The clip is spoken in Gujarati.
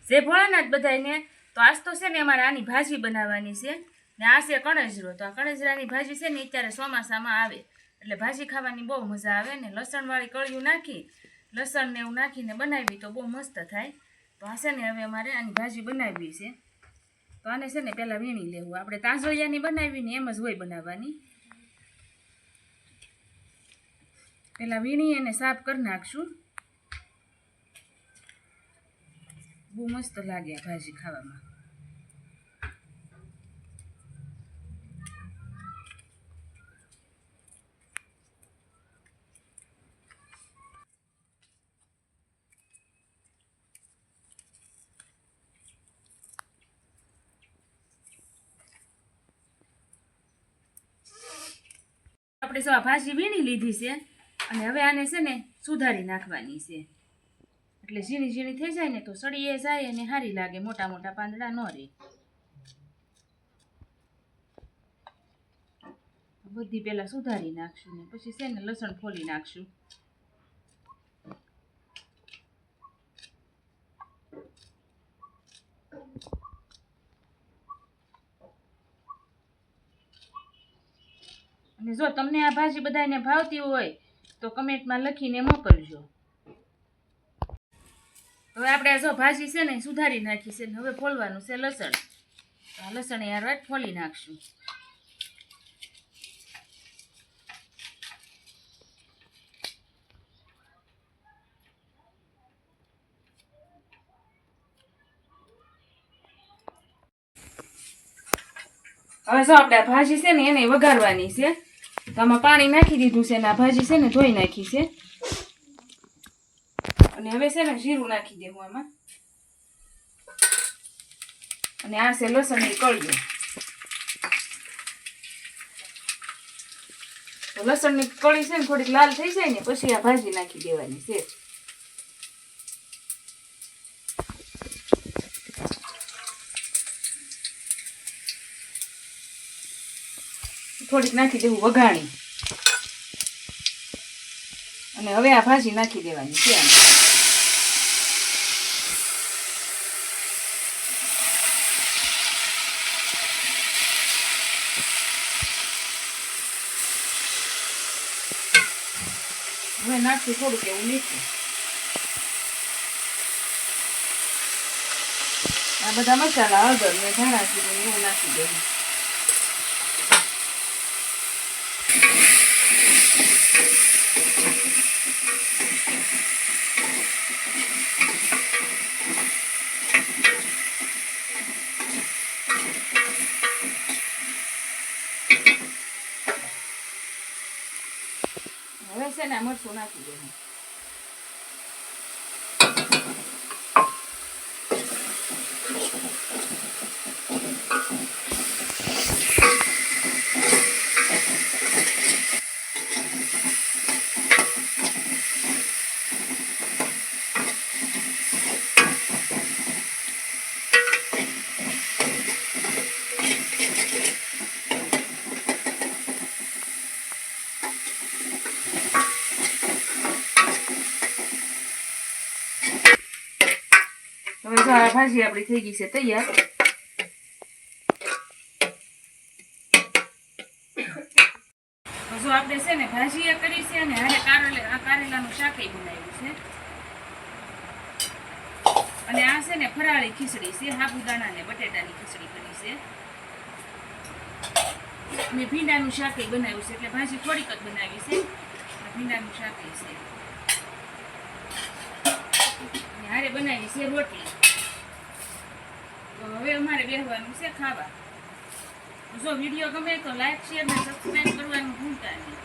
જે ભોળાનાથ બધાને તો આજ તો છે ને અમારે આની ભાજી બનાવવાની છે ને આ છે કણજરો. તો આ કણજરાની ભાજી છે ને અત્યારે ચોમાસામાં આવે એટલે ભાજી ખાવાની બહુ મજા આવે ને લસણવાળી કળિયું નાખી લસણ ને એવું નાખીને બનાવી તો બહુ મસ્ત થાય. તો આ છે ને હવે અમારે આની ભાજી બનાવવી છે. તો આને છે ને પહેલાં વીણી લેવું. આપણે તાંજોળિયાની બનાવીને એમ જ હોય બનાવવાની. પહેલાં વીણી અને સાફ કરી નાખશું. બહુ મસ્ત લાગે આ ભાજી ખાવામાં. આપણે જો આ ભાજી વીણી લીધી છે અને હવે આને છે ને સુધારી નાખવાની છે. એટલે ઝીણી ઝીણી થઈ જાય ને તો સળીએ જાય અને સારી લાગે, મોટા મોટા પાંદડા ન રહે. બધી પહેલાં સુધારી નાખશું ને પછી છે ને લસણ ફોલી નાખશું. અને જો તમને આ ભાજી બધાને ભાવતી હોય તો કમેન્ટમાં લખીને મોકલજો. હવે આપણે જો ભાજી છે ને સુધારી નાખી છે ને હવે ફોલવાનું છે લસણ. તો આ લસણ યાર વાત ફોલી નાખશું. હવે જો આપણે આ ભાજી છે ને એને વઘારવાની છે. તો આમાં પાણી નાખી દીધું છે ને આ ભાજી છે ને ધોઈ નાખી છે. અને હવે છે ને જીરું નાખી દેવું આમાં. અને આ છે લસણની કળીઓ. તો લસણની કળી છે ને થોડીક લાલ થઈ જાય ને પછી આ ભાજી નાખી દેવાની છે. થોડીક નાખી દેવું વઘાણી. અને હવે આ ભાજી નાખી દેવાની છે. હવે નાખશું થોડુંક એવું મીઠું. આ બધા મસાલા હળદર ને ધાણા જીરું એવું નાખી દેવું. હવે છે ને મરચું નાખી દેવું. હવે જો આ ભાજી આપણી થઈ ગઈ છે તૈયાર. જો આપણે છે ને ભાજી એ કરી છે અને હારે કારેલાનું શાક બનાવ્યું છે. અને આ છે ને ફરાળી ખીચડી છે, સાબુદાણા ને બટેટાની ખીચડી કરી છે. અને ભીંડાનું શાક બનાવ્યું છે. એટલે ભાજી થોડીક જ બનાવી છે. ભીંડાનું શાક છે. હારે બનાવી છે રોટલી. તો હવે અમારે બેસવાનું છે ખાવા. જો વિડીયો ગમે તો લાઈક શેર અને સબસ્ક્રાઈબ કરવાનું ભૂલતા નહીં.